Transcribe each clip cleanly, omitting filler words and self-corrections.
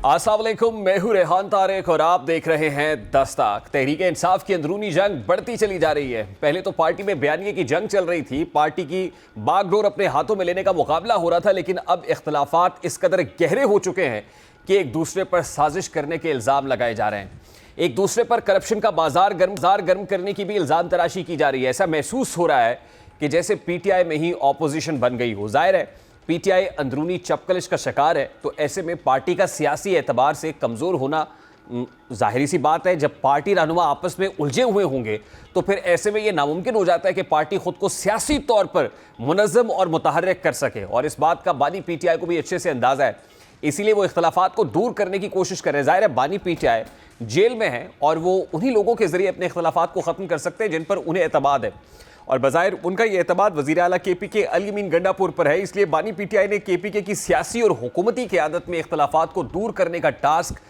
अस्सलाम वालेकुम, मैं हूं रेहान तारिक और आप देख रहे हैं दस्तक। तहरीक इंसाफ की अंदरूनी जंग बढ़ती चली जा रही है। पहले तो पार्टी में बयानिए की जंग चल रही थी, पार्टी की बागडोर अपने हाथों में लेने का मुकाबला हो रहा था, लेकिन अब इख्तलाफात इस कदर गहरे हो चुके हैं कि एक दूसरे पर साजिश करने के इल्ज़ाम लगाए जा रहे हैं। एक दूसरे पर करप्शन का बाजार गर्म करने की भी इल्ज़ाम तराशी की जा रही है। ऐसा महसूस हो रहा है कि जैसे पीटीआई में ही ऑपोजिशन बन गई हो। जाहिर है पीटीआई अंदरूनी चपकलिश का शिकार है, तो ऐसे में पार्टी का सियासी एतबार से कमज़ोर होना जाहिर सी बात है। जब पार्टी रहनुमा आपस में उलझे हुए होंगे तो फिर ऐसे में यह नामुमकिन हो जाता है कि पार्टी खुद को सियासी तौर पर मुनज़्ज़म और मुतहर्रिक कर सके, और इस बात का बानी पीटीआई को भी अच्छे से अंदाज़ा है। इसीलिए वो इख्तलाफात को दूर करने की कोशिश कर रहे हैं। जाहिर है बानी पीटीआई जेल में है और वो उन्हीं लोगों के जरिए अपने इख्तलाफात को ख़त्म कर सकते हैं जिन पर उन्हें एतमाद है, और बज़ाहिर उनका ये एतमाद वज़ीर आला केपीके अली अमीन गंडापुर पर है। इसलिए बानी पीटीआई ने केपीके की सियासी और हुकूमती क़यादत में इख्तलाफात को दूर करने का टास्क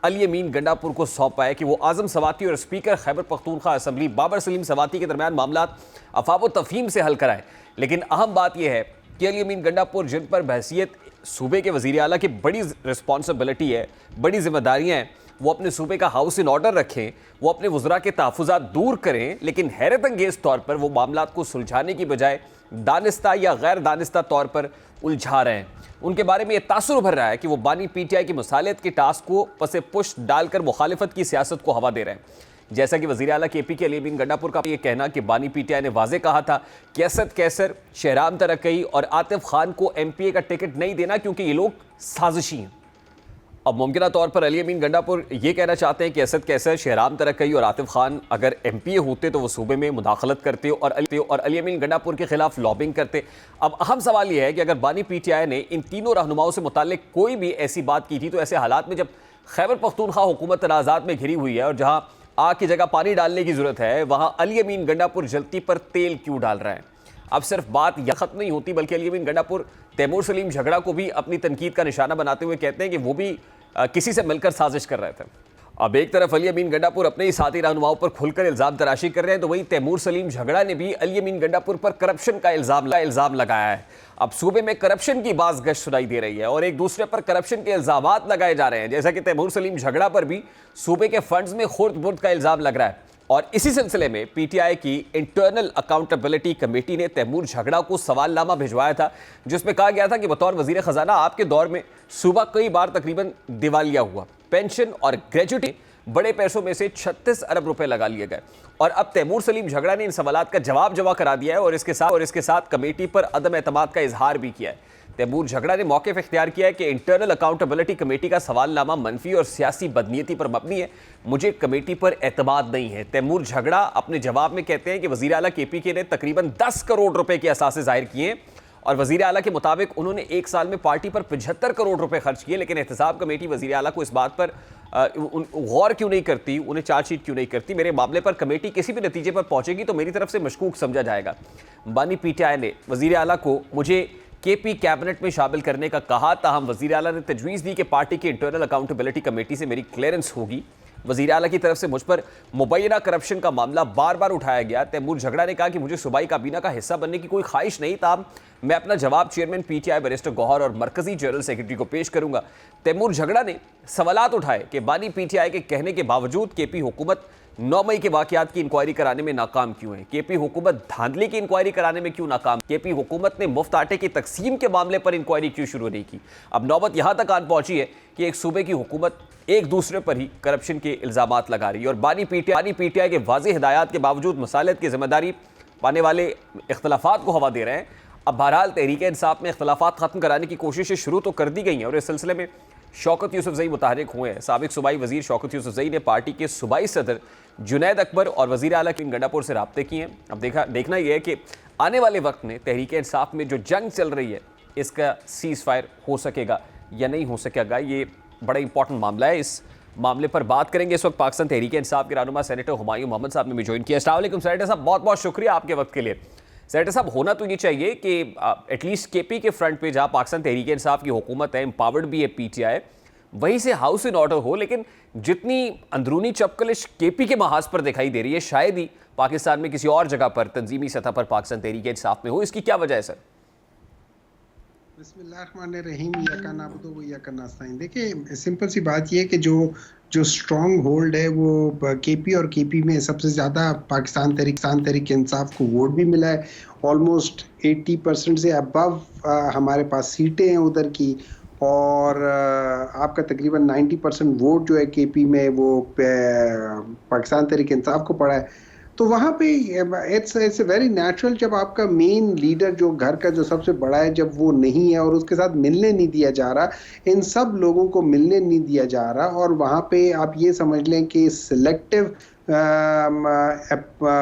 अली अमीन गंडापुर को सौंपा है कि वो आज़म सवाती और स्पीकर खैबर पख्तूनख्वा असम्बली बाबर सलीम सवाती के दरमियान मामलात अफ़ाव तफ़हीम से हल कराए। लेकिन अहम बात यह है कि अली अमीन गंडापुर, जिन पर बहसीत सूबे के वज़ीर आला की बड़ी रिस्पॉन्सिबिलिटी है, बड़ी जिम्मेदारियाँ हैं, वो अपने सूबे का हाउस इन ऑर्डर रखें, वो अपने वज़रा के तहफ़्फ़ुज़ात दूर करें, लेकिन हैरत अंगेज़ तौर पर वो मामलात को सुलझाने की बजाय दानिस्ता या गैर दानिस्ता तौर पर उलझा रहे हैं। उनके बारे में यह तासुर भर रहा है कि वो बानी पीटीआई की मुसालियत के टास्क को पसे पुष्ट डालकर मुखालिफत की सियासत को हवा दे रहे हैं। जैसा कि वज़ीर आला केपीके अली अमीन गंडापुर का यह कहना कि बानी पीटीआई ने वाज़े कहा था कि असद कैसर, शहराम तरक्की और आतिफ खान को एमपीए का टिकट नहीं देना क्योंकि ये लोग साजिशी हैं। अब मुमकिन तौर पर अली अमीन गंडापुर ये कहना चाहते हैं कि असद कैसर, शहराम तरक्की और आतिफ खान अगर एमपीए होते तो वो सूबे में मुदाखलत करते और अली अमीन गंडापुर के खिलाफ लॉबिंग करते। अब अहम सवाल यह है कि अगर बानी पीटीआई ने इन तीनों रहनुमाओं से मुताल्लिक कोई भी ऐसी बात की थी, तो ऐसे हालात में जब खैबर पख्तूनख्वा हुकूमत तनाज़ात में घिरी हुई है और जहाँ आग की जगह पानी डालने की ज़रूरत है, वहाँ अली अमीन गंडापुर जलती पर तेल क्यों डाल रहा है? अब सिर्फ बात यह ख़त्म नहीं होती, बल्कि अली अमीन गंडापुर तैमूर सलीम झगड़ा को भी अपनी तनकीद का निशाना बनाते हुए कहते हैं कि वो भी किसी से मिलकर साजिश कर रहे थे। अब एक तरफ अली अमीन गंडापुर अपने ही साथी रहनुमाओं पर खुलकर इल्ज़ाम तराशी कर रहे हैं, तो वहीं तैमूर सलीम झगड़ा ने भी अली अमीन गंडापुर पर करप्शन का इल्ज़ाम लगाया है। अब सूबे में करप्शन की बाज़ गश्त सुनाई दे रही है और एक दूसरे पर करप्शन के इल्ज़ामात लगाए जा रहे हैं। जैसा कि तैमूर सलीम झगड़ा पर भी सूबे के फंड्स में खुर्द बुर्द का इल्ज़ाम लग रहा है, और इसी सिलसिले में पीटीआई की इंटरनल अकाउंटेबिलिटी कमेटी ने तैमूर झगड़ा को सवालनामा भिजवाया था, जिसमें कहा गया था कि बतौर वजीर खजाना आपके दौर में सूबा कई बार तकरीबन दिवालिया हुआ, पेंशन और ग्रेजुटी बड़े पैसों में से 36 अरब रुपए लगा लिए गए। और अब तैमूर सलीम झगड़ा ने इन सवालात का जवाब करा दिया है और इसके साथ कमेटी पर अदम एतमाद का इजहार भी किया है। तैमूर झगड़ा ने मौक़िफ़ इख्तियार किया है कि इंटरनल अकाउंटेबिलिटी कमेटी का सवालनामा मनफी और सियासी बदनीयती पर मबनी है, मुझे कमेटी पर एतमाद नहीं है। तैमूर झगड़ा अपने जवाब में कहते हैं कि वज़ीर आला केपीके ने तकरीबन 10 करोड़ रुपए के असासे ज़ाहिर किए और वज़ीर आला के मुताबिक उन्होंने एक साल में पार्टी पर 75 करोड़ रुपए खर्च किए, लेकिन एहतसाब कमेटी वज़ीर आला को इस बात पर गौर क्यों नहीं करती, उन्हें चार्जशीट क्यों नहीं करती? मेरे मामले पर कमेटी किसी भी नतीजे पर पहुंचेगी तो मेरी तरफ से मशकूक समझा जाएगा। बानी पीटीआई ने वज़ीर आला को मुझे केपी कैबिनेट में शामिल करने का कहा, ताहम वज़ीर आला ने तजवीज़ दी कि पार्टी की इंटरनल अकाउंटेबिलिटी कमेटी से मेरी क्लियरेंस होगी। वज़ीर आला की तरफ से मुझ पर मुबैना करप्शन का मामला बार बार उठाया गया। तैमूर झगड़ा ने कहा कि मुझे सूबाई काबीना का हिस्सा बनने की कोई ख्वाहिश नहीं, ताहम मैं अपना जवाब चेयरमैन पीटीआई बैरिस्टर गौहर और मरकजी जनरल सेक्रेटरी को पेश करूंगा। तैमूर झगड़ा ने सवालात उठाए कि बानी पीटीआई के कहने के बावजूद केपी हुकूमत 9 मई के वाक़यात की इंक्वायरी कराने में नाकाम क्यों है? केपी हुकूमत धांधली की इंक्वायरी कराने में क्यों नाकाम? केपी हुकूमत ने मुफ्त आटे की तकसीम के मामले पर इंक्वायरी क्यों शुरू नहीं की? अब नौबत यहां तक आन पहुंची है कि एक सूबे की हुकूमत एक दूसरे पर ही करप्शन के इल्ज़ामात लगा रही है और बानी पीटीआई के वाज़ेह हिदायत के बावजूद मसालियत की जिम्मेदारी पाने वाले इख्तलाफात को हवा दे रहे हैं। अब बहरहाल तहरीक इंसाफ में इख्तलाफात ख़त्म कराने की कोशिशें शुरू तो कर दी गई हैं और इस सिलसिले में शौकत यूसुफजई मुतहर्रिक हुए हैं। साबिक सूबाई वज़ीर शौकत यूसुफजई ने पार्टी के सूबाई सदर जुनैद अकबर और वज़ीर आला अली गंडापुर से राब्ते किए हैं। अब देखना यह है कि आने वाले वक्त में तहरीक इंसाफ में जो जंग चल रही है इसका सीज़ फायर हो सकेगा या नहीं हो सकेगा, ये बड़ा इंपॉर्टेंट मामला है। इस मामले पर बात करेंगे। इस वक्त पाकिस्तान तहरीक इंसाफ के रहनुमा सेनेटर हुमायूं मोहम्मद साहब ने भी ज्वाइन किया। अस्सलाम वालेकुम सेनेटर साहब, बहुत बहुत शुक्रिया आपके वक्त के लिए। सेनेटर साहब, होना तो ये चाहिए कि एटलीस्ट केपी के फ्रंट पे जहाँ पाकिस्तान तहरीक इंसाफ की हुकूमत है, एम्पावर्ड भी है पीटीआई, वहीं से हाउस इन ऑर्डर हो, लेकिन जितनी अंदरूनी चपकलिश केपी के महाज पर दिखाई दे रही है शायद ही पाकिस्तान में किसी और जगह पर तंजीमी सतह पर पाकिस्तान तहरीक इंसाफ में हो। इसकी क्या वजह है सर? बिस्मिल्लाहिर्रहमानिर्रहीम इय्याका नअबुदु व इय्याका नस्तईन। देखिए सिंपल सी बात ये है कि जो जो स्ट्रॉन्ग होल्ड है वो केपी और केपी में सबसे ज़्यादा पाकिस्तान तहरीक इंसाफ को वोट भी मिला है। ऑलमोस्ट 80% से अबव हमारे पास सीटें हैं उधर की, और आपका तकरीबन 90% वोट जो है केपी में वो पाकिस्तान तहरीक इंसाफ को पड़ा है। तो वहाँ पे इट्स वेरी नेचुरल, जब आपका मेन लीडर जो घर का जो सबसे बड़ा है जब वो नहीं है और उसके साथ मिलने नहीं दिया जा रहा, इन सब लोगों को मिलने नहीं दिया जा रहा, और वहाँ पे आप ये समझ लें कि सिलेक्टिव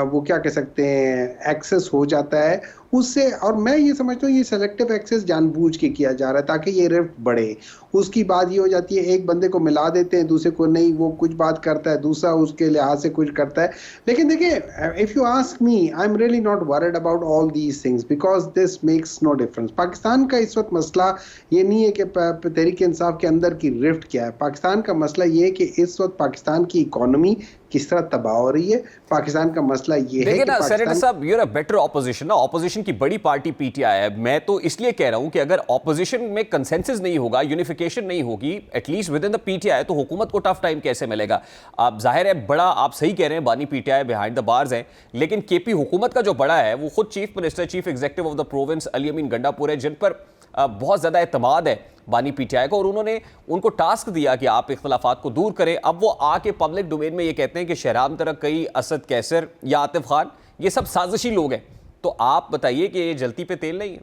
वो क्या कह सकते हैं एक्सेस हो जाता है उससे। और मैं ये समझता हूँ ये सेलेक्टिव एक्सेस जानबूझ के किया जा रहा है ताकि ये रिफ्ट बढ़े। उसकी बात ये हो जाती है एक बंदे को मिला देते हैं, दूसरे को नहीं, वो कुछ बात करता है, दूसरा उसके लिहाज से कुछ करता है। लेकिन देखिए, if you ask me, I am really not worried about all these things because this makes no difference. Pakistan का इस वक्त मसला ये नहीं है कि तहरीक इंसाफ के अंदर की रिफ्ट क्या है। पाकिस्तान का मसला ये है कि इस वक्त पाकिस्तान की इकोनॉमी किस तरह तबाह हो रही है। पाकिस्तान का मसला ये है कि ना सेनेटर पाकिस्तान साहब, यूर अ बेटर ऑपोजिशन ना, ऑपोजिशन की बड़ी पार्टी पीटीआई है। मैं तो इसलिए कह रहा हूं कि अगर ऑपोजिशन में कंसेंसस नहीं होगा, यूनिफिकेशन नहीं होगी at least with in the PTI, तो हुकूमत को टफ टाइम कैसे मिलेगा। आप जाहिर है बड़ा, आप सही कह रहे हैं, बानी पीटीआई बिहाइंड द बार्स है, लेकिन केपी हुकूमत का जो बड़ा है वो खुद chief minister, chief executive of the province Ali Amin Gandapur है, जिन पर बहुत ज्यादा एतमाद है बानी पीटीआई को, और उन्होंने उनको टास्क दिया कि आप इख्तलाफात को दूर करें। अब वो आके पब्लिक डोमेन में ये कहते हैं कि शहराम तरक्की, असद कैसर या आतिफ खान ये सब साजिशी लोग हैं। तो आप बताइए कि ये जलती पे तेल नहीं है?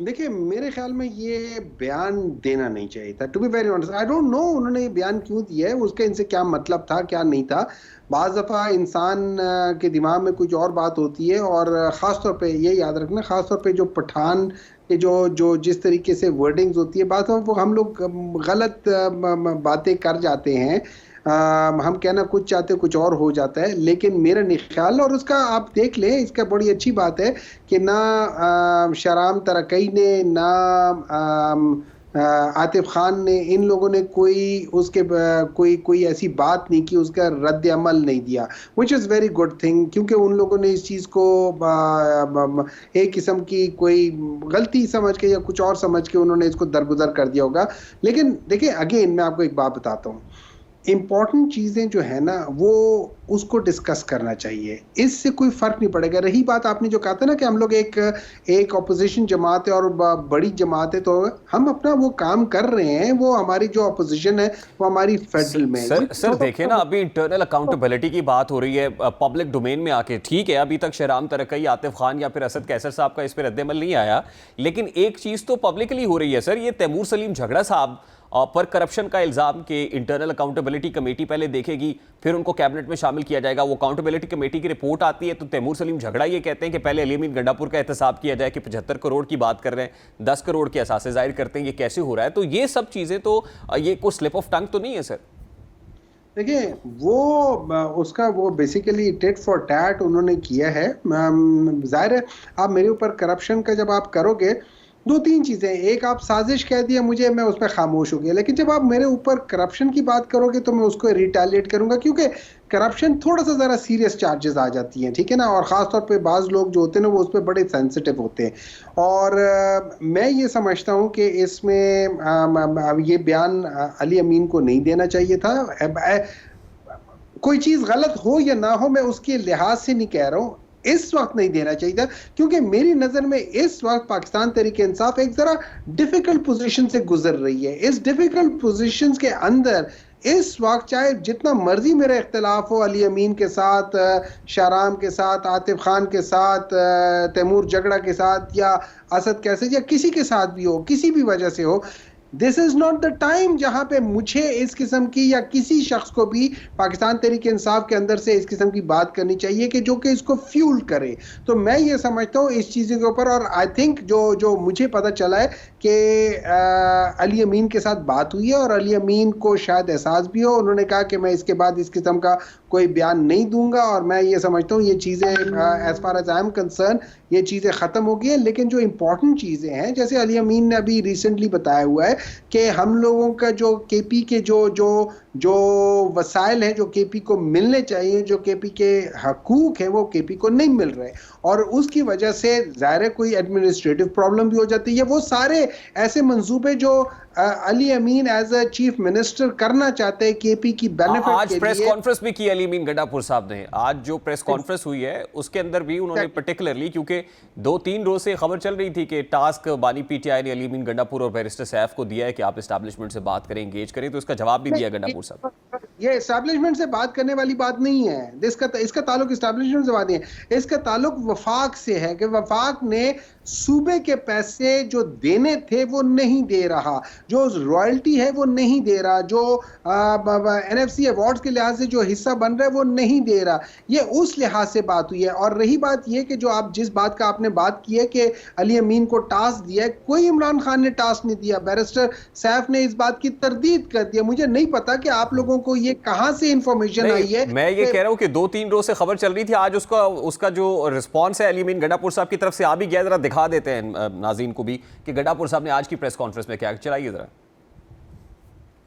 देखिए मेरे ख्याल में ये बयान देना नहीं चाहिए था, to be very honest. I don't know उन्होंने ये बयान क्यों दिया है, उसका इनसे क्या मतलब था क्या नहीं था। बाज़ दफ़ा इंसान के दिमाग में कुछ और बात होती है, और ख़ास तौर पे ये याद रखना, ख़ास तौर पे जो पठान के जो जो जिस तरीके से वर्डिंग्स होती है, बात वो हम लोग गलत बातें कर जाते हैं। हम कहना कुछ चाहते कुछ और हो जाता है। लेकिन मेरा नहीं ख्याल, और उसका आप देख लें, इसका बड़ी अच्छी बात है कि ना शहराम तरक्की ने, ना आतिफ खान ने, इन लोगों ने कोई ऐसी बात नहीं की, उसका रद्द अमल नहीं दिया, which is very good thing, क्योंकि उन लोगों ने इस चीज़ को एक किस्म की कोई गलती समझ के या कुछ और समझ के उन्होंने इसको दरगुजर कर दिया होगा। लेकिन देखिए अगेन मैं आपको एक बात बताता हूँ, इम्पॉर्टेंट चीज़ें जो है ना वो उसको डिस्कस करना चाहिए, इससे कोई फ़र्क नहीं पड़ेगा। रही बात आपने जो कहा था ना कि हम लोग एक अपोजिशन जमात है और बड़ी जमात है, तो हम अपना वो काम कर रहे हैं, वो हमारी जो अपोजिशन है वो हमारी फेडरल में सर देखिए ना, अभी इंटरनल अकाउंटेबिलिटी की बात हो रही है पब्लिक डोमेन में आके, ठीक है अभी तक शहराम तरक्की, आतिफ खान या फिर असद कैसर साहब का इस पर रद्द अमल नहीं आया, लेकिन एक चीज़ तो पब्लिकली हो रही है सर, ये तैमूर सलीम झगड़ा साहब पर करप्शन का इल्ज़ाम कि इंटरनल अकाउंटेबिलिटी कमेटी पहले देखेगी फिर उनको कैबिनेट में शामिल किया जाएगा। वो अकाउंटेबिलिटी कमेटी की रिपोर्ट आती है तो तैमूर सलीम झगड़ा ये कहते हैं कि पहले अली अमीन गंडापुर का एहतसाब किया जाए कि 75 करोड़ की बात कर रहे हैं, 10 करोड़ के असासे जाहिर करते हैं, ये कैसे हो रहा है? तो ये सब चीज़ें तो ये कोई स्लिप ऑफ टंग तो नहीं है सर? देखिए उसका वो बेसिकली टेट फॉर टैट उन्होंने किया है। जाहिर है आप मेरे ऊपर करप्शन का जब आप करोगे, दो तीन चीज़ें, एक आप साजिश कह दिया मुझे, मैं उस पर खामोश हो गया, लेकिन जब आप मेरे ऊपर करप्शन की बात करोगे तो मैं उसको रिटेलिएट करूंगा, क्योंकि करप्शन थोड़ा सा ज़रा सीरियस चार्जेस आ जाती हैं, ठीक है ना, और ख़ास तौर पे बाज़ लोग जो होते हैं ना वो उस पर बड़े सेंसिटिव होते हैं। और मैं ये समझता हूँ कि इसमें ये बयान अली अमीन को नहीं देना चाहिए था। कोई चीज़ गलत हो या ना हो, मैं उसके लिहाज से नहीं कह रहा हूँ, इस वक्त नहीं देना चाहिए था, क्योंकि मेरी नज़र में इस वक्त पाकिस्तान तहरीक इंसाफ एक ज़रा डिफ़िकल्ट पोजीशन से गुजर रही है। इस डिफ़िकल्ट पोजीशन के अंदर इस वक्त चाहे जितना मर्जी मेरा इख्तलाफ हो अली अमीन के साथ, शहराम के साथ, आतिफ खान के साथ, तैमूर जगड़ा के साथ, या असद कैसर, या किसी के साथ भी हो, किसी भी वजह से हो, this is not the time जहां पे मुझे इस किस्म की या किसी शख्स को भी पाकिस्तान तहरीक इंसाफ के अंदर से इस किस्म की बात करनी चाहिए कि जो कि इसको फ्यूल करे। तो मैं ये समझता हूँ इस चीज़ के ऊपर, और आई थिंक जो मुझे पता चला है कि अली अमीन के साथ बात हुई है और अली अमीन को शायद एहसास भी हो, उन्होंने कहा कि मैं इसके बाद इस किस्म का कोई बयान नहीं दूंगा, और मैं ये समझता हूँ ये चीज़ें as far as I am concern ये चीज़ें ख़त्म हो गई हैं। लेकिन जो इंपॉर्टेंट चीज़ें हैं, जैसे अली अमीन ने अभी रिसेंटली बताया हुआ है कि हम लोगों का जो केपी के जो जो वसाइल हैं जो केपी को मिलने चाहिए, जो केपी के हकूक हैं, वो केपी को नहीं मिल रहे, और उसकी वजह से ज़ाहिर है कोई एडमिनिस्ट्रेटिव प्रॉब्लम भी हो जाती है। वो सारे ऐसे मंसूबे जो अली अमीन एज अ चीफ मिनिस्टर करना चाहते हैं केपी की बेनिफिट आज के प्रेस लिए। कॉन्फ्रेंस भी की अली अमीन गंडापुर साहब ने। आज जो प्रेस कॉन्फ्रेंस हुई है उसके अंदर भी उन्होंने पर्टिकुलरली, क्योंकि 2-3 रोज से खबर चल रही थी कि टास्क बानी पीटीआई ने अली अमीन गंडापुर और बैरिस्टर सैफ को दिया है कि आप एस्टैब्लिशमेंट से बात करें, एंगेज करें, तो इसका जवाब भी दिया गंडापुर साहब। ये एस्टैब्लिशमेंट से बात करने वाली बात नहीं है, इसका ताल्लुक एस्टैब्लिशमेंट से बात नहीं है, इसका ताल्लुक वफाक से है कि वफाक ने सूबे के पैसे जो देने थे वो नहीं दे रहा, जो रॉयल्टी है वो नहीं दे रहा, जो एनएफसी अवार्ड्स के लिहाज से जो हिस्सा बन रहा है वो नहीं दे रहा। ये उस लिहाज से बात हुई है। और रही बात ये कि जो आप जिस बात का आपने बात की है कि अली अमीन को टास्क दिया है, कोई इमरान खान ने टास्क नहीं दिया। बैरिस्टर सैफ ने इस बात की तरदीद कर दिया। मुझे नहीं पता कि आप लोगों को ये कहां से इंफॉर्मेशन आई है। मैं ये कह रहा हूं कि 2-3 रोज से खबर चल रही थी, आज उसका जो रिस्पॉन्स है अली अमीन गंडापुर साहब की तरफ से आ भी गया। जरा दिखा देते हैं नाज़रीन को भी कि गंडापुर साहब ने आज की प्रेस कॉन्फ्रेंस में क्या, चलाइए जरा।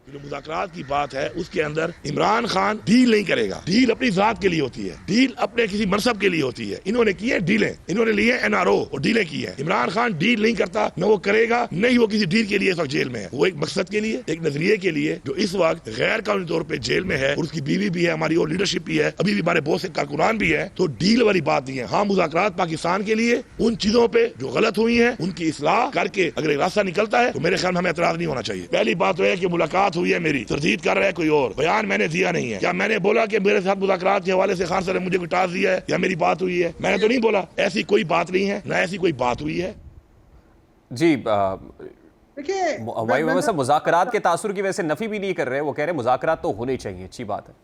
जो मुज़ाकरात की बात है उसके अंदर इमरान खान डील नहीं करेगा। डील अपनी जात के लिए होती है, डील अपने किसी मनसब के लिए होती है। इन्होंने की है डीलें, इन्होंने लिए एनआरओ और डीलें की है। इमरान खान डील नहीं करता, न वो करेगा, न ही वो किसी डील के लिए इस वक्त जेल में है। वो एक मकसद के लिए, एक नजरिए के लिए जो इस वक्त गैर कानूनी तौर पर जेल में है, और उसकी बीवी भी है, हमारी और लीडरशिप भी है, अभी भी हमारे बहुत से कारकुनान भी है। तो डील वाली बात नहीं है। हाँ, मुज़ाकरात पाकिस्तान के लिए उन चीजों पे जो गलत हुई है उनकी इस्लाह करके अगर एक रास्ता निकलता है तो मेरे ख्याल में हमें एतराज नहीं होना चाहिए। पहली बात तो है कि मुलाकात हुई है मेरी, तरदीद कर रहा है कोई और, बयान मैंने दिया नहीं है। क्या मैंने बोला कि मेरे साथ मुज़ाकरात के हवाले से खान सर ने मुझे कोई टास्क दिया है या मेरी बात हुई है? मैंने तो नहीं बोला, ऐसी कोई बात नहीं है, ना ऐसी कोई बात हुई है। जी देखिए, मुज़ाकरात के तासुर की वजह से नफी भी नहीं कर रहे, वो कह रहे मुज़ाकरात तो होने चाहिए, अच्छी बात है।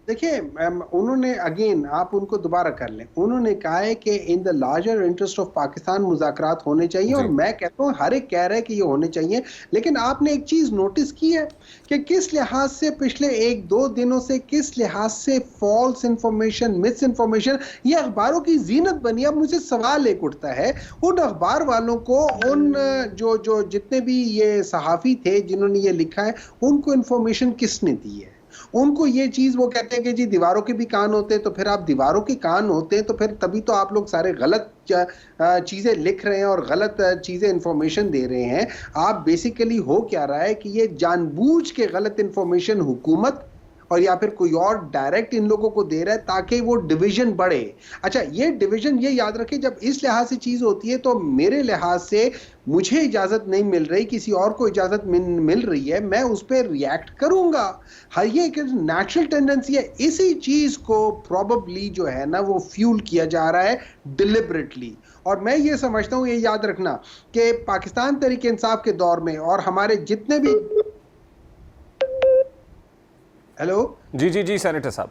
देखिए, उन्होंने अगेन आप उनको दोबारा कर लें, उन्होंने कहा है कि in the larger interest of Pakistan मुज़ाकरात होने चाहिए, और मैं कहता हूँ हर एक कह रहा है कि ये होने चाहिए। लेकिन आपने एक चीज नोटिस की है कि किस लिहाज से पिछले 1-2 दिनों से किस लिहाज से फॉल्स इंफॉर्मेशन, मिस इंफॉर्मेशन ये अखबारों की जीनत बनी। अब मुझे सवाल एक उठता है, उन अखबार वालों को, उन जो जितने भी ये सहाफ़ी थे जिन्होंने ये लिखा है, उनको इंफॉर्मेशन किसने दी है? उनको ये चीज वो कहते हैं कि जी दीवारों के भी कान होते हैं, तो फिर आप दीवारों के कान होते हैं तो फिर तभी तो आप लोग सारे गलत चीजें लिख रहे हैं और गलत चीजें इंफॉर्मेशन दे रहे हैं। आप बेसिकली हो क्या रहा है कि ये जानबूझ के गलत इंफॉर्मेशन हुकूमत और या फिर कोई और डायरेक्ट इन लोगों को दे रहा है ताकि वो डिवीजन बढ़े। अच्छा, ये डिवीजन, ये याद रखें, जब इस लिहाज से चीज होती है तो मेरे लिहाज से मुझे इजाजत नहीं मिल रही, किसी और को इजाजत मिल रही है, मैं उस पर रिएक्ट करूंगा। हर ये एक नेचुरल टेंडेंसी है। इसी चीज को प्रोबेबली जो है ना वो फ्यूल किया जा रहा है डिलिबरेटली। और मैं ये समझता हूं, ये याद रखना कि पाकिस्तान तहरीक इंसाफ के दौर में और हमारे जितने भी हेलो जी सेनेटर साहब,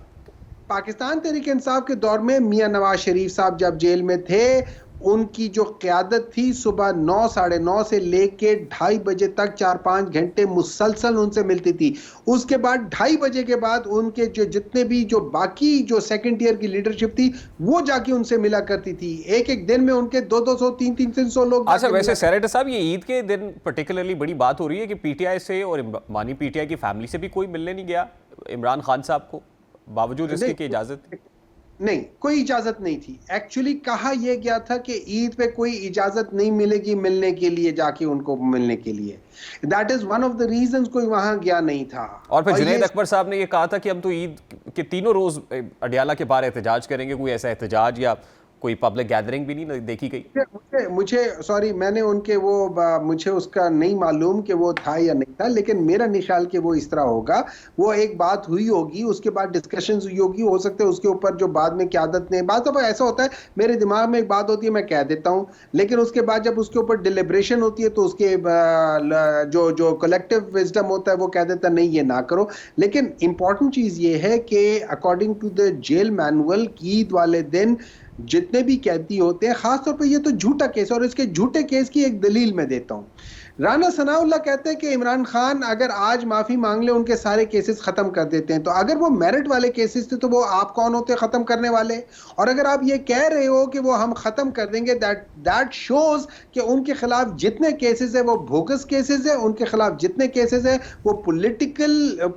पाकिस्तान तहरीक इंसाफ के दौर में मियां नवाज शरीफ साहब जब जेल में थे, उनकी जो क़यादत थी सुबह 9, साढ़े 9 से लेके 2:30 बजे तक 4-5 घंटे मुसलसल उनसे मिलती थी। उसके बाद 2:30 बजे के बाद उनके जो जितने भी जो बाकी जो सेकंड ईयर की लीडरशिप थी वो जाके उनसे मिला करती थी। एक दिन में उनके 200, 300 लोग। अच्छा, वैसे सेनेटर साहब, ये ईद के दिन पर्टिकुलरली बड़ी बात हो रही है कि पीटीआई से और मानी पीटीआई की फैमिली से भी कोई मिलने नहीं गया इमरान खान साहब को, बावजूद इसके की इजाजत नहीं, कोई इजाजत नहीं थी। एक्चुअली कहा यह गया था कि ईद पे कोई इजाजत नहीं मिलेगी मिलने के लिए, जाके उनको मिलने के लिए। That is one of the reasons कोई वहां गया नहीं था। और फिर जुनैद अकबर साहब ने यह कहा था कि हम तो ईद के तीनों रोज अडियाला के बाहर एहतजाज करेंगे। कोई ऐसा एहतजाज या कोई पब्लिक गैदरिंग भी नहीं देखी गई। मुझे सॉरी, मैंने उनके वो मुझे उसका नहीं मालूम कि वो था या नहीं था, लेकिन मेरा निशाल कि वो इस तरह होगा। वो एक बात हुई होगी, उसके बाद डिस्कशंस हुई होगी, हो सकता है उसके ऊपर जो बाद में क़यादत ने बात, अब ऐसा होता है मेरे दिमाग में एक बात होती है, मैं कह देता हूँ, लेकिन उसके बाद जब उसके ऊपर डिलिब्रेशन होती है तो उसके जो कलेक्टिव विजडम होता है वो कह देता है नहीं ये ना करो। लेकिन इंपॉर्टेंट चीज़ ये है कि according to the jail manual, Eid वाले दिन जितने भी कैदी होते हैं, खासतौर पे ये तो झूठा केस, और इसके झूठे केस की एक दलील मैं देता हूँ। राना सनाउल्लाह कहते हैं कि इमरान खान अगर आज माफी मांग ले उनके सारे केसेस खत्म कर देते हैं। तो अगर वो मेरिट वाले केसेस थे तो वो आप कौन होते खत्म करने वाले? और अगर आप ये कह रहे हो कि वो हम खत्म कर देंगे, दैट शोज कि उनके खिलाफ जितने केसेस है वो बोगस केसेस है, उनके खिलाफ जितने केसेस है वो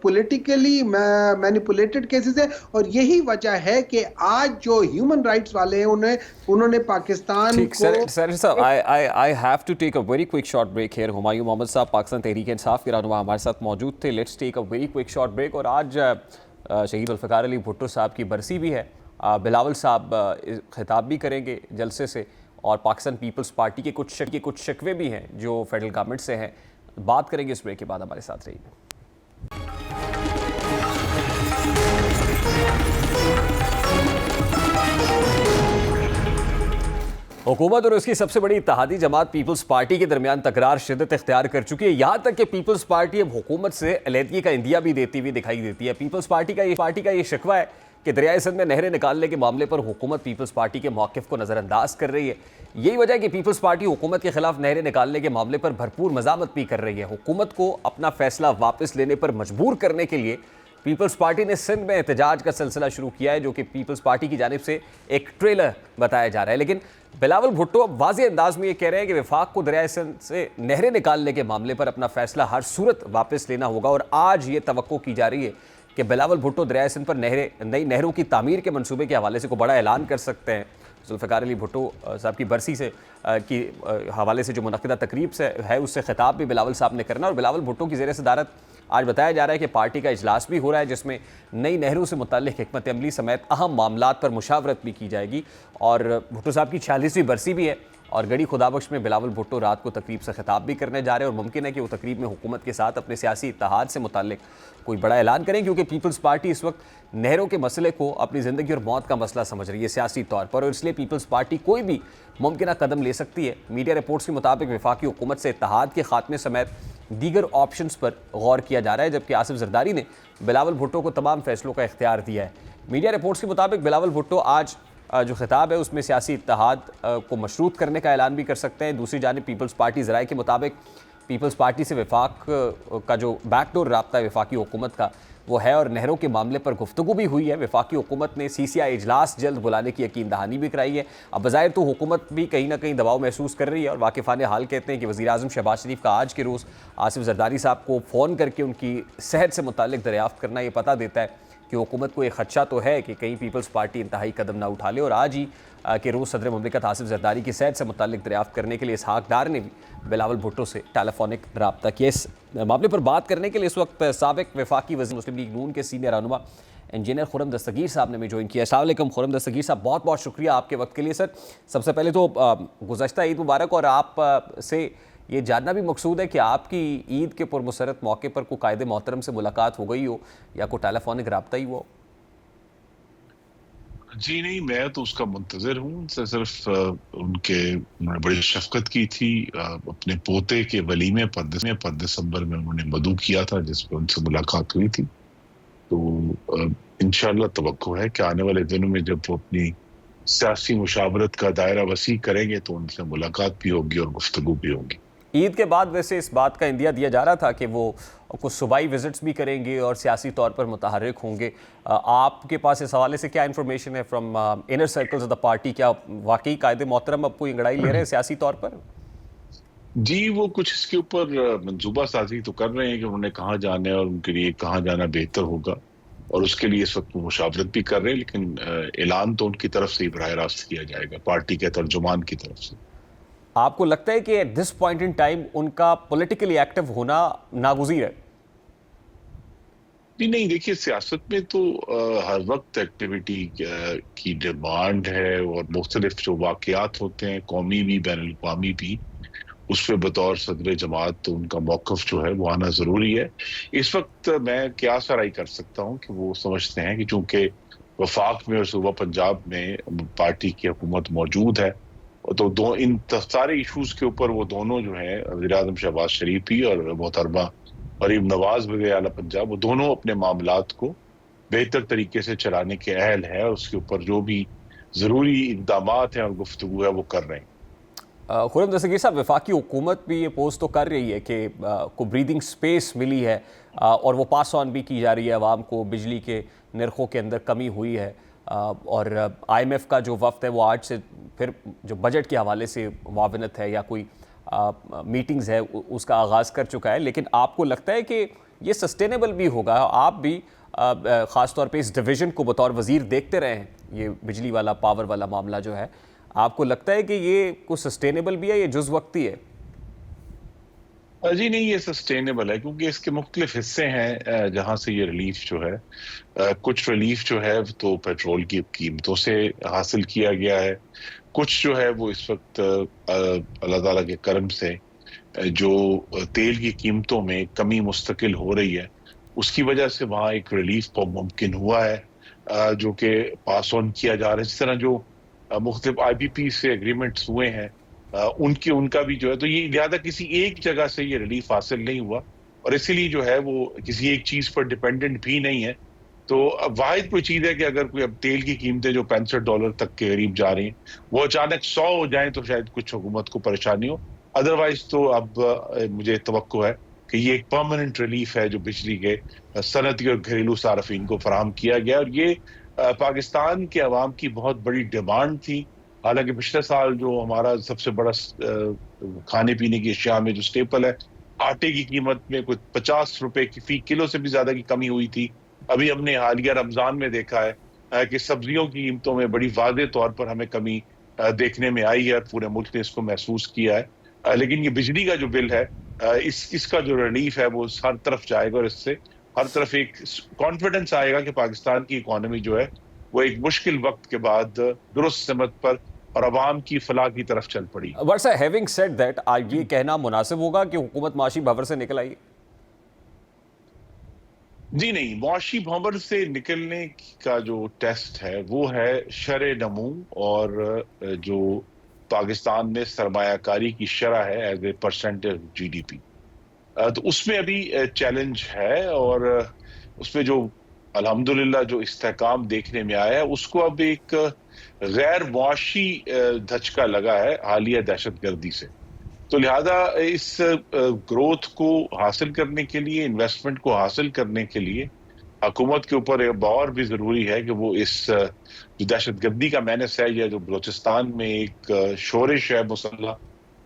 पॉलिटिकली मैनिपुलेटेड केसेस है। और यही वजह है कि आज जो ह्यूमन राइट्स वाले हैं उन्होंने पाकिस्तान को sir I have to take a very quick short break here. Humayun Mohammad sahab Pakistan Tehreek Insaf के रहनुमा हमारे साथ मौजूद थे। Let's take a very quick short break. और आज शहीद जुल्फ़िकार अली भुट्टो साहब की बरसी भी है। बिलावल साहब खिताब भी करेंगे जलसे से, और पाकिस्तान पीपल्स पार्टी के कुछ शिकवे भी हैं जो फेडरल गवर्नमेंट से हैं। बात करेंगे इस ब्रेक के बाद, हमारे साथ रहिए। हुकूमत और उसकी सबसे बड़ी इत्तेहादी जमात पीपल्स पार्टी के दरमियान तकरार शिद्दत इख्तियार कर चुकी है। यहाँ तक कि पीपल्स पार्टी अब हुकूमत से अलहदगी का इंदिया भी देती हुई दिखाई देती है। पीपल्स पार्टी का ये शिकवा है कि दरियाए सिंध में नहरें निकालने के मामले पर हुकूमत पीपल्स पार्टी के मौक़िफ़ को नज़रअंदाज कर रही है। यही वजह है कि पीपल्स पार्टी हुकूमत के खिलाफ नहरें निकालने के मामले पर भरपूर मज़ामत भी कर रही है। हुकूमत को अपना फैसला वापस लेने पर मजबूर करने के लिए पीपल्स पार्टी ने सिंध में एहतजाज का सिलसिला शुरू किया है, जो कि पीपल्स पार्टी की जानिब से एक ट्रेलर बताया जा रहा है। लेकिन बिलावल भुट्टो अब वाज़ेह अंदाज में ये कह रहे हैं कि वफाक को दरियाए सिंध से नहरें निकालने के मामले पर अपना फैसला हर सूरत वापस लेना होगा। और आज ये तवक्को की जा रही है कि बिलावल भुट्टो दरियाए सिंध पर नई नहरों की तामीर के मंसूबे के हवाले से कोई बड़ा ऐलान कर सकते हैं। जुल्फ़िकार अली भुट्टो साहब की बरसी से की हवाले से जो मुनक़िदा तकरीब से है उससे खिताब भी बिलावल साहब ने करना। और बिलावल भुट्टो की ज़ेर सदारत आज बताया जा रहा है कि पार्टी का इजलास भी हो रहा है, जिसमें नई नहरों से मुताल्लिक़ हिकमत अमली समेत अहम मामलात पर मुशावरत भी की जाएगी। और भुट्टो साहब की 46वीं बरसी भी है और गड़ी खुदाबख्श में बिलावल भुट्टो रात को तकरीब से खिताब भी करने जा रहे हैं। और मुमकिन है कि वो तकरीब में हुकूमत के साथ अपने सियासी इत्तेहाद से मुताल्लिक़ कोई बड़ा ऐलान करें, क्योंकि पीपल्स पार्टी इस वक्त नहरों के मसले को अपनी ज़िंदगी और मौत का मसला समझ रही है सियासी तौर पर, और इसलिए पीपल्स पार्टी कोई भी मुमकिन कदम ले सकती है। मीडिया रिपोर्ट्स के मुताबिक वफाकी हुकूमत से इत्तेहाद के खात्मे समेत दीगर ऑप्शंस पर गौर किया जा रहा है, जबकि आसिफ जरदारी ने बिलावल भुट्टो को तमाम फैसलों का इख्तियार दिया है। मीडिया रिपोर्ट्स के मुताबिक बिलावल भुट्टो आज जो खिताब है उसमें सियासी इत्तेहाद को मशरूत करने का ऐलान भी कर सकते हैं। दूसरी जानिब पीपल्स पार्टी ज़राए के मुताबिक पीपल्स पार्टी से वफाक का जो बैकडोर राब्ता है वफाकी हुकूमत का वो है, और नहरों के मामले पर गुफ्तगू भी हुई है। वफाकी हुकूमत ने CCI इजलास जल्द बुलाने की यकीन दहानी भी कराई है। अब बज़ाहिर तो हुकूमत भी कहीं ना कहीं दबाव महसूस कर रही है, और वाकिफ़ान हाल कहते हैं कि वज़ीर-ए-आज़म शहबाज शरीफ का आज के रोज़ आसिफ जरदारी साहब को फ़ोन करके उनकी सेहत से मुताल्लिक़ दरियाफ़्त करना ये पता देता है कि हुकूमत को एक खदशा तो है कि कहीं पीपल्स पार्टी इंतहाई कदम ना उठा ले। और आज ही के रोज़ सदर मुमलिकत आसिफ जरदारी की सेहत से मुताल्लिक़ दरियाफ़्त करने के लिए इसहाक डार ने भी बिलावल भुट्टो से टेलीफोनिक रब्ता किया। इस मामले पर बात करने के लिए इस वक्त साबिक वफाकी वज़ीर मुस्लिम लीग नून के सीनियर रहनुमा इंजीनियर खुर्रम दस्तगीर साहब ने भी ज्वाइन किया। अस्सलाम वालेकुम खुर्रम दस्तगीर साहब, बहुत बहुत शुक्रिया आपके वक्त के लिए। सर, सबसे पहले तो गुज़श्ता ईद मुबारक, और आप से ये जानना भी मकसूद है कि आपकी ईद के पुरमसरत मौके पर कोई कायदे मोहतरम से मुलाकात हो गई हो या कोई टेलीफोनिक रब्ता ही हुआ? जी नहीं, मैं तो उसका मुंतज़िर हूँ। सिर्फ उन्होंने बड़ी शफ़क़त की थी। अपने पोते के वलीमे पर दिसंबर में उन्होंने मदऊ किया था, जिसमें उनसे मुलाकात हुई थी। तो इंशाअल्लाह तवक्को है कि आने वाले दिनों में जब वो अपनी सियासी मुशावरत का दायरा वसी करेंगे तो उनसे मुलाकात भी होगी और गुफ्तगू भी होगी। ईद के बाद वैसे इस बात का इंदिया दिया जा रहा था कि वो कुछ सूबाई विजिट्स भी करेंगे और सियासी तौर पर मुतहर्रिक होंगे। आपके पास इस हवाले से क्या इन्फॉर्मेशन है from inner circles of the party? क्या वाकई कायदे मोहतरम अब कोई अंगड़ाई ले रहे हैं सियासी तौर पर? जी, वो कुछ इसके ऊपर मंसूबा साजी तो कर रहे हैं कि उन्होंने कहाँ जाना है और उनके लिए कहाँ जाना बेहतर होगा, और उसके लिए इस वक्त वो मुशावरत भी कर रहे हैं। लेकिन ऐलान तो उनकी तरफ से ही बराह रास्त किया जाएगा, पार्टी के तर्जुमान की तरफ से। आपको लगता है कि at this point in time उनका पॉलिटिकली एक्टिव होना नागुज़ीर है? जी नहीं, देखिए सियासत में तो हर वक्त एक्टिविटी की डिमांड है, और मुख्तलिफ जो वाक़यात होते हैं कौमी भी बैनुल अक़वामी भी, उस पर बतौर सदर जमात तो उनका मौक़िफ़ जो है वो आना ज़रूरी है। इस वक्त मैं क्या सराई कर सकता हूँ कि वो समझते हैं कि चूँकि वफाक में और सूबा पंजाब में पार्टी की हुकूमत मौजूद है, तो इन सारे इशूज़ के ऊपर वो दोनों जो है वज़ीर-ए-आज़म शहबाज शरीफ ही और मोहतरमा मरीम नवाज़ वज़ीर आला पंजाब, वो दोनों अपने मामलात को बेहतर तरीके से चलाने के अहल है, और उसके ऊपर जो भी ज़रूरी इक़दामात हैं और गुफ्तगू है वो कर रहे हैं। खुर्रम दस्तगीर साहब, वफाकी हुकूमत भी ये पोस्ट तो कर रही है कि को ब्रीदिंग स्पेस मिली है और वो पास ऑन भी की जा रही है आवाम को, बिजली के नरखों के अंदर कमी हुई है और IMF का जो वफ्द है वो आज से फिर जो बजट के हवाले से मुआवनत है या कोई मीटिंग्स है उसका आगाज़ कर चुका है। लेकिन आपको लगता है कि ये सस्टेनेबल भी होगा? आप भी ख़ास तौर पे इस डिवीज़न को बतौर वज़ीर देखते रहे हैं, ये बिजली वाला पावर वाला मामला जो है, आपको लगता है कि ये कुछ सस्टेनेबल भी है, ये जुज़ वक्ती है? जी नहीं, ये सस्टेनेबल है क्योंकि इसके मुख्तलिफ हिस्से हैं जहां से ये रिलीफ जो है, कुछ रिलीफ जो है तो पेट्रोल की कीमतों से हासिल किया गया है, कुछ जो है वो इस वक्त अल्लाह ताला के करम से जो तेल की कीमतों में कमी मुस्तकिल हो रही है उसकी वजह से वहाँ एक रिलीफ मुमकिन हुआ है जो कि पास ऑन किया जा रहा है। जिस तरह जो मुख्तलिफ IPP से एग्रीमेंट्स हुए हैं उनका भी जो है, तो ये लिहाजा किसी एक जगह से ये रिलीफ हासिल नहीं हुआ और इसीलिए जो है वो किसी एक चीज पर डिपेंडेंट भी नहीं है। तो वाहिद कोई चीज है कि अगर कोई अब तेल की कीमतें जो $65 तक के करीब जा रही हैं वो अचानक 100 हो जाएं तो शायद कुछ हुकूमत को परेशानी हो, अदरवाइज तो अब मुझे तवक्को है कि ये एक परमानेंट रिलीफ है जो बिजली के सनती और घरेलू सार्फिन को फराहम किया गया और ये पाकिस्तान के अवाम की बहुत बड़ी डिमांड थी। हालांकि पिछले साल जो हमारा सबसे बड़ा खाने पीने की अशिया में जो स्टेपल है, आटे की कीमत में कुछ 50 रुपए की फी किलो से भी ज्यादा की कमी हुई थी। अभी हमने हालिया रमजान में देखा है कि सब्जियों की कीमतों में बड़ी वादे तौर पर हमें कमी देखने में आई है, पूरे मुल्क ने इसको महसूस किया है। लेकिन ये बिजली का जो बिल है इसका जो रिलीफ है वो हर तरफ जाएगा और इससे हर तरफ एक कॉन्फिडेंस आएगा कि पाकिस्तान की इकोनॉमी जो है वो एक मुश्किल वक्त के बाद दुरुस्त सिमत पर और अवाम की फलाह की तरफ चल पड़ी। But sir, having said that, आज ये कहना मुनासिब होगा कि हुकूमत माशी भंवर से निकल आई? जी नहीं, मुआशी भंवर से निकलने का जो टेस्ट है वो है शरे नमू और जो पाकिस्तान में सरमायाकारी की शरह है एज ए परसेंटेज GDP, तो उसमें अभी चैलेंज है और उसमें जो अल्हम्दुलिल्लाह जो इस्तेहकाम देखने में आया है उसको अब एक गैर मुआशी धचका लगा है हालिया दहशतगर्दी से। तो लिहाजा इस ग्रोथ को हासिल करने के लिए, इन्वेस्टमेंट को हासिल करने के लिए हुकूमत के ऊपर और भी जरूरी है कि वो इस जो दहशतगर्दी का मैनेस है या जो बलोचिस्तान में एक शोरिश है मुसल्लह,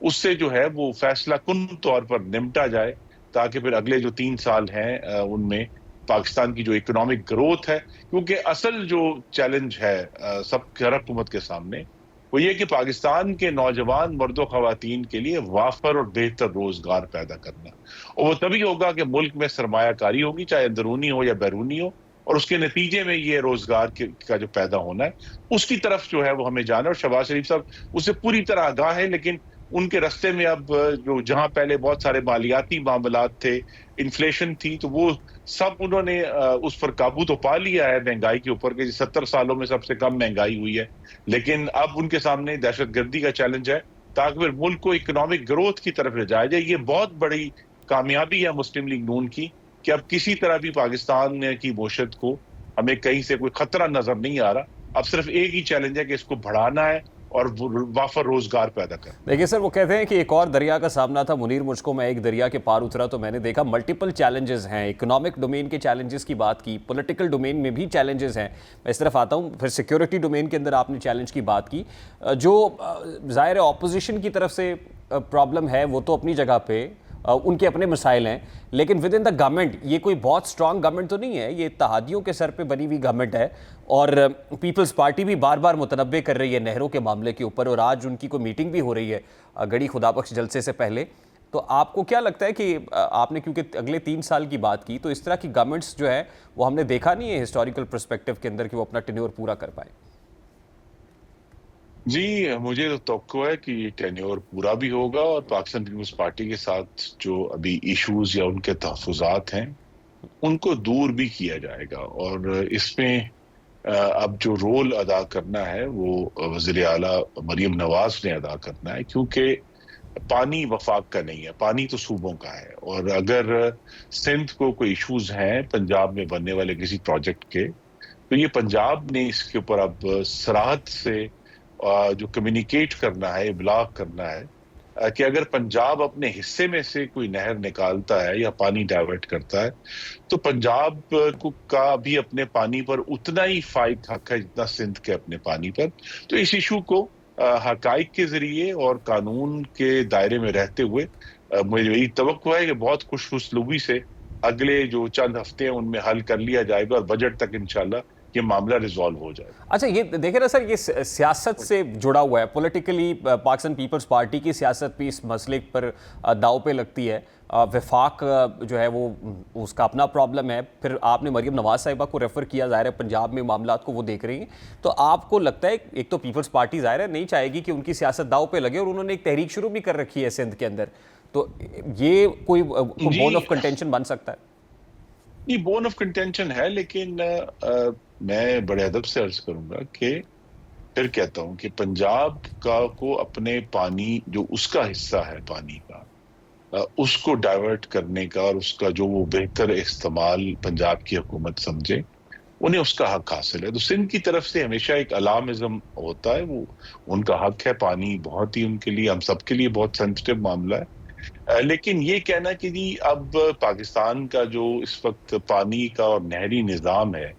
उससे जो है वो फैसला कुन तौर पर निपटा जाए ताकि फिर अगले जो 3 साल हैं उनमें पाकिस्तान की जो इकोनॉमिक ग्रोथ है, क्योंकि असल जो चैलेंज है सब हर हुकूमत के सामने वो ये कि पाकिस्तान के नौजवान मर्दों खवातीन के लिए वाफर और बेहतर रोजगार पैदा करना, और वो तभी होगा कि मुल्क में सरमायाकारी होगी, चाहे अंदरूनी हो या बैरूनी हो, और उसके नतीजे में ये रोजगार का जो पैदा होना है उसकी तरफ जो है वो हमें जाना है। और शहबाज शरीफ साहब उससे पूरी तरह आगाह है, लेकिन उनके रास्ते में अब जो जहां पहले बहुत सारे मालियाती मामलात थे, इन्फ्लेशन थी, तो वो सब उन्होंने उस पर काबू तो पा लिया है महंगाई के ऊपर के 70 सालों में सबसे कम महंगाई हुई है। लेकिन अब उनके सामने दहशतगर्दी का चैलेंज है ताकि फिर मुल्क को इकोनॉमिक ग्रोथ की तरफ ले जाया जाए। ये बहुत बड़ी कामयाबी है मुस्लिम लीग नून की कि अब किसी तरह भी पाकिस्तान की मोशत को हमें कहीं से कोई खतरा नजर नहीं आ रहा। अब सिर्फ एक ही चैलेंज है कि इसको बढ़ाना है और वाफर रोजगार पैदा कर। देखिए सर, वो कहते हैं कि एक और दरिया का सामना था मुनीर मुझको, मैं एक दरिया के पार उतरा तो मैंने देखा मल्टीपल चैलेंजेस हैं। इकोनॉमिक डोमेन के चैलेंजेस की बात की, पॉलिटिकल डोमेन में भी चैलेंजेस हैं, मैं इस तरफ आता हूँ। फिर सिक्योरिटी डोमेन के अंदर आपने चैलेंज की बात की, जो ज़ाहिर है ऑपोजिशन की तरफ से प्रॉब्लम है वो तो अपनी जगह पे, उनके अपने मसाइल हैं, लेकिन विद इन द गवर्नमेंट ये कोई बहुत स्ट्रॉन्ग गवर्नमेंट तो नहीं है, ये इत्तेहादियों के सर पे बनी हुई गवर्नमेंट है। और पीपल्स पार्टी भी बार बार मुतनब्बे कर रही है नहरों के मामले के ऊपर, और आज उनकी कोई मीटिंग भी हो रही है गड़ी खुदाबख्श जलसे से पहले। तो आपको क्या लगता है कि आपने क्योंकि अगले 3 साल की बात की, तो इस तरह की गवर्नमेंट्स जो है वो हमने देखा नहीं है हिस्टोरिकल पर्सपेक्टिव के अंदर कि वो अपना टेन्योर पूरा कर पाए? जी, मुझे तो तवक्को है कि टेन्योर पूरा भी होगा और पाकिस्तान पीपल्स पार्टी के साथ जो अभी इश्यूज या उनके तहफ़्फ़ुज़ात हैं उनको दूर भी किया जाएगा। और इसमें अब जो रोल अदा करना है वो वज़ीर आला मरीम नवाज ने अदा करना है, क्योंकि पानी वफाक का नहीं है, पानी तो सूबों का है। और अगर सिंध को कोई इश्यूज हैं पंजाब में बनने वाले किसी प्रोजेक्ट के, तो ये पंजाब ने इसके ऊपर अब सराहत से जो कम्युनिकेट करना है, इब्लाग करना है कि अगर पंजाब अपने हिस्से में से कोई नहर निकालता है या पानी डाइवर्ट करता है तो पंजाब का भी अपने पानी पर उतना ही फायदा हक है जितना सिंध के अपने पानी पर। तो इस इशू को हकाइक के जरिए और कानून के दायरे में रहते हुए मेरी तवक्को है कि बहुत खुशउस्लूबी से अगले जो चंद हफ्ते हैं उनमें हल कर लिया जाएगा और बजट तक इंशाल्लाह ये मामला रिजॉल्व हो जाएगा। अच्छा, ये देखें ना सर, ये सियासत से जुड़ा हुआ है। पॉलिटिकली पाकिस्तान पीपल्स पार्टी की सियासत भी इस मसले पर दाव पे लगती है। वफाक जो है वो उसका अपना प्रॉब्लम है। फिर आपने मरीम नवाज साहिबा को रेफर किया, ज़ाहिर है पंजाब में मामला को वो देख रही हैं। तो आपको लगता है एक तो पीपल्स पार्टी ज़ाहिर है नहीं चाहेगी कि उनकी सियासत दाव पे लगे, और उन्होंने एक तहरीक शुरू भी कर रखी है सिंध के अंदर, तो ये कोई बोन ऑफ कंटेंशन बन सकता है? ये बोन ऑफ कंटेंशन है, लेकिन मैं बड़े अदब से अर्ज करूंगा कि फिर कहता हूं कि पंजाब को अपने पानी जो उसका हिस्सा है पानी का उसको डाइवर्ट करने का और उसका जो वो बेहतर इस्तेमाल पंजाब की हुकूमत समझे, उन्हें उसका हक हासिल है। तो सिंध की तरफ से हमेशा एक अलार्मिज्म होता है, वो उनका हक है, पानी बहुत ही उनके लिए, हम सबके लिए बहुत सेंसिटिव मामला है। लेकिन ये कहना कि जी अब पाकिस्तान का जो इस वक्त पानी का और नहरी निज़ाम है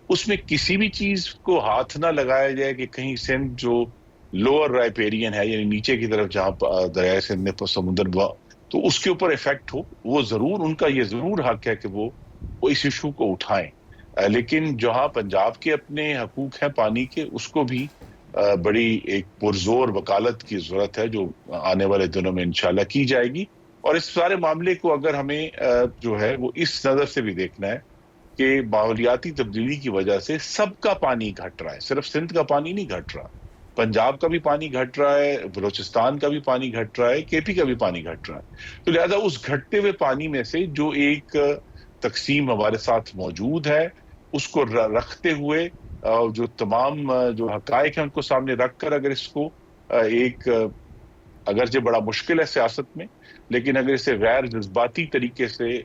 उसमें किसी भी चीज को हाथ ना लगाया जाए कि कहीं सिंध जो लोअर राइपेरियन है यानी नीचे की तरफ जहां दरिया सिंध में समुद्र तो उसके ऊपर इफेक्ट हो, वो जरूर उनका ये जरूर हक है कि वो इस इशू को उठाएं। लेकिन जहां पंजाब के अपने हकूक हैं पानी के, उसको भी बड़ी एक पुरजोर वकालत की जरूरत है जो आने वाले दिनों में इंशाल्लाह की जाएगी। और इस सारे मामले को अगर हमें जो है वो इस नजर से भी देखना है कि माहौलियाती तब्दीली की वजह से सबका पानी घट रहा है, सिर्फ सिंध का पानी नहीं घट रहा, पंजाब का भी पानी घट रहा है, बलोचिस्तान का भी पानी घट रहा है, केपी का भी पानी घट रहा है। तो लिहाजा उस घटते हुए पानी में से जो एक तकसीम हमारे साथ मौजूद है उसको रखते हुए जो तमाम जो हकायक हैं उनको सामने रखकर अगर इसको एक अगरचे बड़ा मुश्किल है सियासत में, लेकिन अगर इसे गैर जज्बाती तरीके से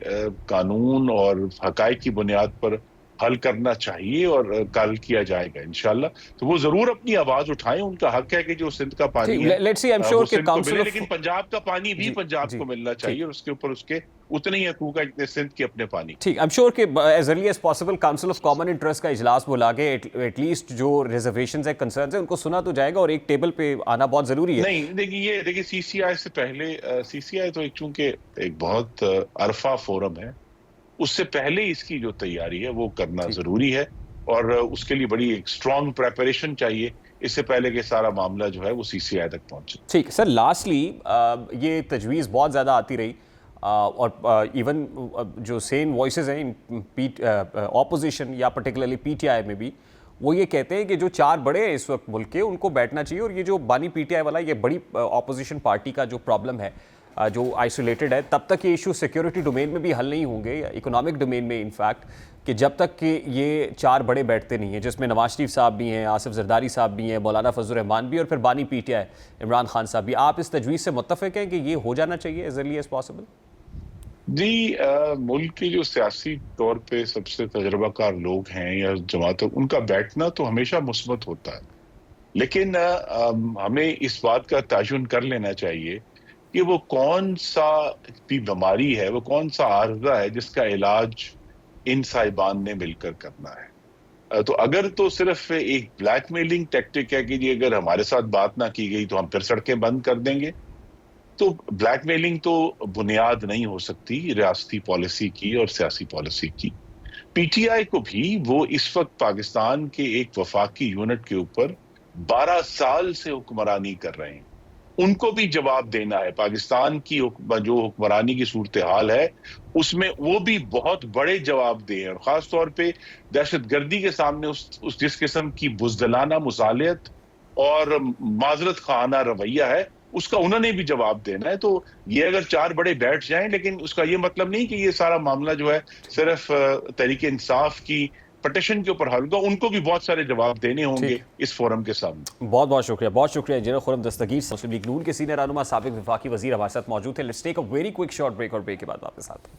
कानून और हकायक की बुनियाद पर हल करना चाहिए और कल किया जाएगा इंशाल्लाह, तो वो जरूर अपनी आवाज उठाएं। उनका हक है कि जो सिंध का पानी है let's see, I am sure कि काउंसिल, लेकिन पंजाब का पानी भी पंजाब को मिलना चाहिए और उसके ऊपर उसके उतने ही हकूक है जितने सिंध के अपने पानी। ठीक, आई एम श्योर कि as early as possible council of common interest का इजलास बुला के एटलीस्ट जो रिजर्वेशंस है, कंसर्न्स है, उनको सुना तो जाएगा और एक टेबल पे आना बहुत जरूरी है। नहीं देखिए सीसीआई से पहले, सीसीआई तो एक चूंकि एक बहुत अरफा फोरम है, उससे पहले इसकी जो तैयारी है वो करना जरूरी है और उसके लिए बड़ी एक स्ट्रॉन्ग प्रेपरेशन चाहिए इससे पहले कि सारा मामला जो है वो सीसीआई तक पहुंचे। ठीक सर, लास्टली ये तजवीज़ बहुत ज़्यादा आती रही और इवन जो सेम वॉइसेस हैं ऑपोजिशन या पर्टिकुलरली पीटीआई में भी, वो ये कहते हैं कि जो चार बड़े हैं इस वक्त मुल्क के, उनको बैठना चाहिए और ये जो बानी पीटीआई वाला ये बड़ी ऑपोजिशन पार्टी का जो प्रॉब्लम है जो आइसोलेटेड है, तब तक ये इशू सिक्योरिटी डोमेन में भी हल नहीं होंगे, इकोनॉमिक डोमेन में इनफैक्ट, कि जब तक कि ये चार बड़े बैठते नहीं हैं, जिसमें नवाज शरीफ साहब भी हैं, आसिफ जरदारी साहब भी हैं, मौलाना फजल रहमान भी और फिर बानी पीटीआई इमरान खान साहब भी। आप इस तजवीज़ से मुत्तफ़िक हैं कि ये हो जाना चाहिए एज अर्ली एज पॉसिबल? जी, मुल्क के जो सियासी तौर पे सबसे तजर्बाकार लोग हैं या जमात, उनका बैठना तो हमेशा मुस्बत होता है, लेकिन हमें इस बात का तयन कर लेना चाहिए कि वो कौन सा भी बीमारी है, वो कौन सा आर्जा है जिसका इलाज इन साहिबान ने मिलकर करना है। तो अगर तो सिर्फ एक ब्लैकमेलिंग टैक्टिक है कि जी अगर हमारे साथ बात ना की गई तो हम फिर सड़कें बंद कर देंगे, तो ब्लैकमेलिंग तो बुनियाद नहीं हो सकती रियासती पॉलिसी की और सियासी पॉलिसी की। पीटीआई को भी वो इस वक्त पाकिस्तान के एक वफाकी यूनिट के ऊपर 12 साल से हुक्मरानी कर रहे हैं, उनको भी जवाब देना है। पाकिस्तान की जो हुक्मरानी की सूरत हाल है उसमें वो भी बहुत बड़े जवाब दे और खास तौर पे दहशतगर्दी के सामने उस जिस किस्म की बुज़दिलाना मुसालियत और माजरत खाना रवैया है उसका उन्होंने भी जवाब देना है। तो ये अगर चार बड़े बैठ जाएं, लेकिन उसका ये मतलब नहीं कि ये सारा मामला जो है सिर्फ तहरीक इंसाफ की पटिशन के ऊपर हल होगा, उनको भी बहुत सारे जवाब देने होंगे इस फोरम के सामने। बहुत बहुत शुक्रिया इंजीनियर खुर्रम दस्तगीर, मुस्लिम लीग नून के सीनियर रहनुमा, साबिक वफाकी वजीर हमारे साथ मौजूद थे। Let's take a very quick short break और ब्रेक के बाद वापस आते हैं।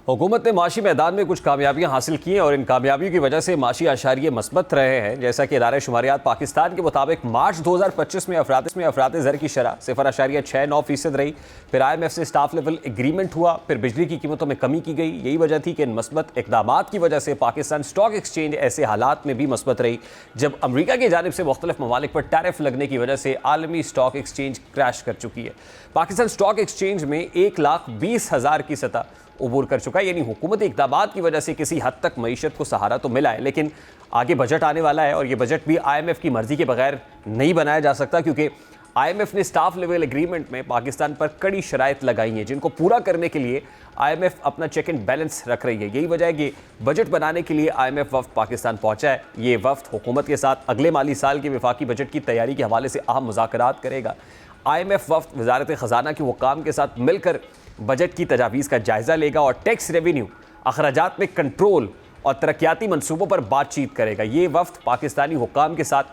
हुकूमत ने माशी मैदान में कुछ कामयाबियां हासिल की हैं और इन कामयाबियों की वजह से माशी आशारिये मस्बत रहे हैं। जैसा कि इदारे शुमारियात पाकिस्तान के मुताबिक मार्च 2025 में अफरात ज़र की शरह 0.69% रही। फिर IMF से स्टाफ लेवल एग्रीमेंट हुआ, फिर बिजली की कीमतों में कमी की गई। यही वजह थी कि इन मस्बत इकदामात की वजह से पाकिस्तान स्टॉक एक्सचेंज ऐसे हालात में भी मस्बत रही जब अमरीका की जानिब से मुख्तलिफ ममालिक पर टैरिफ लगने की वजह से आलमी स्टॉक एक्सचेंज क्रैश कर चुकी है। पाकिस्तान स्टॉक एक्सचेंज में 1,20,000 की सतह उबूर कर चुका है। यानी हुकूमती इक़दामात की वजह से किसी हद तक मईशत को सहारा तो मिला है, लेकिन आगे बजट आने वाला है और ये बजट भी IMF की मर्जी के बगैर नहीं बनाया जा सकता, क्योंकि IMF ने स्टाफ लेवल एग्रीमेंट में पाकिस्तान पर कड़ी शराइत लगाई हैं जिनको पूरा करने के लिए IMF अपना चेक एंड बैलेंस रख रही है। यही वजह है कि बजट बनाने के लिए IMF वफ्द पाकिस्तान पहुंचा है। ये वफ्द हुकूमत के साथ अगले माली साल के वफाकी बजट की तैयारी के हवाले से अहम मुज़ाकरात करेगा। IMF वफ्द वजारत ख़जाना के हुक्काम के साथ मिलकर बजट की तजावीज़ का जायज़ा लेगा और टैक्स रेवेन्यू, अखराजात में कंट्रोल और तरक्याती मनसूबों पर बातचीत करेगा। ये वफ्द पाकिस्तानी हुक्काम के साथ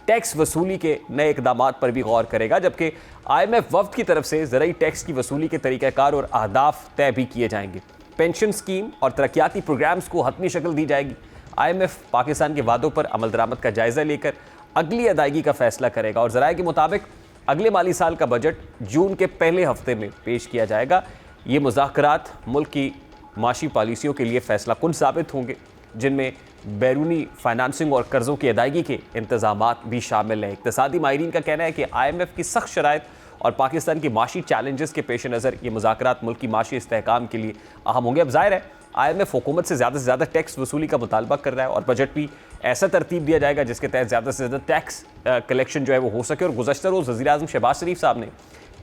टैक्स वसूली के नए इक़दामात पर भी गौर करेगा, जबकि IMF वफ्द की तरफ से ज़रूरी टैक्स की वसूली के तरीक़ाकार और अहदाफ तय भी किए जाएंगे। पेंशन स्कीम और तरक्याती प्रोग्राम्स को हतमी शक्ल दी जाएगी। IMF पाकिस्तान के वादों पर अमल दरामद का जायज़ा लेकर अगली अदायगी का फैसला करेगा और ज़राए के मुताबिक अगले माली साल का बजट जून के पहले हफ्ते में पेश किया जाएगा। ये मुज़ाकरात मुल्क की माशी पॉलिसियों के लिए फ़ैसला कुन साबित होंगे, जिनमें बैरूनी फाइनेंसिंग और कर्ज़ों की अदायगी के इंतज़ामात भी शामिल हैं। इक़्तिसादी माहिरीन का कहना है कि IMF की सख्त शराइत और पाकिस्तान की माशी चैलेंजेस के पेश नज़र ये मुज़ाकरात मुल्क की माशी इस्तेहकाम के लिए अहम होंगे। अब ज़ाहिर है IMF हुकूमत से ज़्यादा टैक्स वसूली का मुतालबा कर रहा है और बजट भी ऐसा तरतीब दिया जाएगा जिसके तहत ज़्यादा से ज़्यादा टैक्स कलेक्शन जो है वो हो सके। और गुज़श्ता रोज़ वज़ीर-ए-आज़म शहबाज शरीफ साहब ने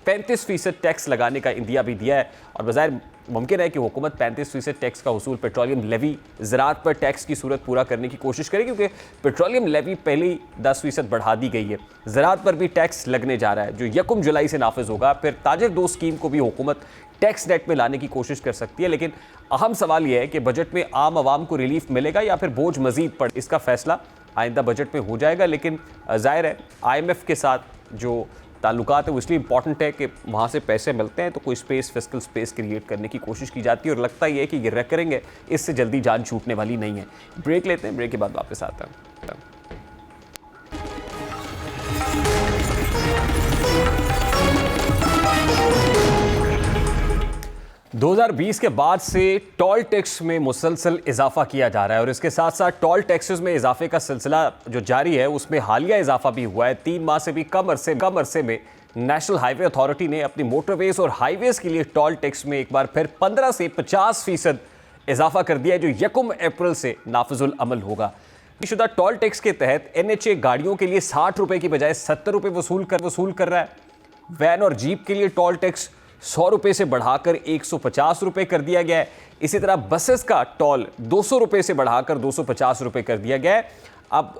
35% टैक्स लगाने का इंदिया भी दिया है और बज़ाहिर मुमकिन है कि हुकूमत 35% टैक्स का वसूल पेट्रोलियम लेवी ज़राअत पर टैक्स की सूरत पूरा करने की कोशिश करेगी, क्योंकि पेट्रोलियम लेवी पहले ही 10% बढ़ा दी गई है। ज़राअत पर भी टैक्स लगने जा रहा है जो 1 जुलाई से नाफिज होगा। फिर ताजिर दो स्कीम को भी हुकूमत टैक्स नेट में लाने की कोशिश कर सकती है, लेकिन अहम सवाल यह है कि बजट में आम आवाम को रिलीफ मिलेगा या फिर बोझ मजीद पड़, इसका फैसला आइंदा बजट में हो जाएगा। लेकिन जाहिर है IMF के साथ जो ताल्लुकात है वो इसलिए इंपॉर्टेंट है कि वहाँ से पैसे मिलते हैं तो कोई फिस्कल स्पेस क्रिएट करने की कोशिश की जाती है और लगता ही है कि ये करेंगे, इससे जल्दी जान छूटने वाली नहीं है। ब्रेक लेते हैं, ब्रेक के बाद वापस आते हैं। 2020 के बाद से टोल टैक्स में मुसलसल इजाफा किया जा रहा है और इसके साथ साथ टोल टैक्सेस में इजाफे का सिलसिला जो जारी है उसमें हालिया इजाफा भी हुआ है। 3 माह से भी कम अरसे में नेशनल हाईवे अथॉरिटी ने अपनी मोटरवेज और हाईवेज के लिए टोल टैक्स में एक बार फिर 15 से 50% इजाफा कर दिया है, जो 1 अप्रैल से नाफिजुल अमल होगा। शुदा टोल टैक्स के तहत NHA गाड़ियों के लिए 60 रुपये की बजाय 70 रुपये वसूल कर रहा है। वैन और जीप के लिए टोल टैक्स 100 रुपये से बढ़ाकर 150 रुपये कर दिया गया है। इसी तरह बसेस का टोल 200 रुपये से बढ़ाकर 250 रुपये कर दिया गया है। अब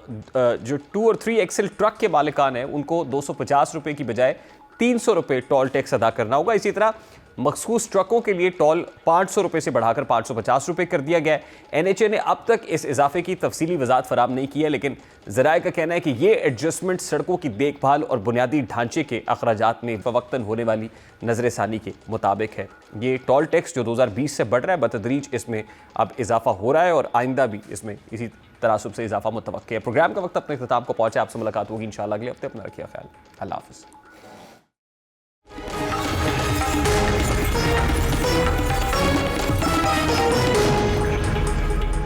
जो 2 और 3 एक्सेल ट्रक के मालिकान हैं उनको 250 रुपये की बजाय 300 रुपये टोल टैक्स अदा करना होगा। इसी तरह मखसूस ट्रकों के लिए टोल 500 रुपये से बढ़ाकर 550 रुपये कर दिया गया है। NHA ने अब तक इस इजाफे की तफसीली वजाहत फराम नहीं की है, लेकिन ज़राए का कहना है कि ये एडजस्टमेंट सड़कों की देखभाल और बुनियादी ढांचे के अखराजात में वक्तन होने वाली नजरसानी के मुताबिक है। ये टोल टैक्स जो 2020 से बढ़ रहा है बतदरीज इसमें अब इजाफा हो रहा है और आइंदा भी इसमें इसी तनासुब से इजाफा मुतवक्के है। प्रोग्राम का वक्त अपने इख्तिताम को पहुंचा। आपसे मुलाकात होगी इंशाअल्लाह अगले हफ्ते। अपना रखिए ख्याल। अल्लाह हाफ़िज़।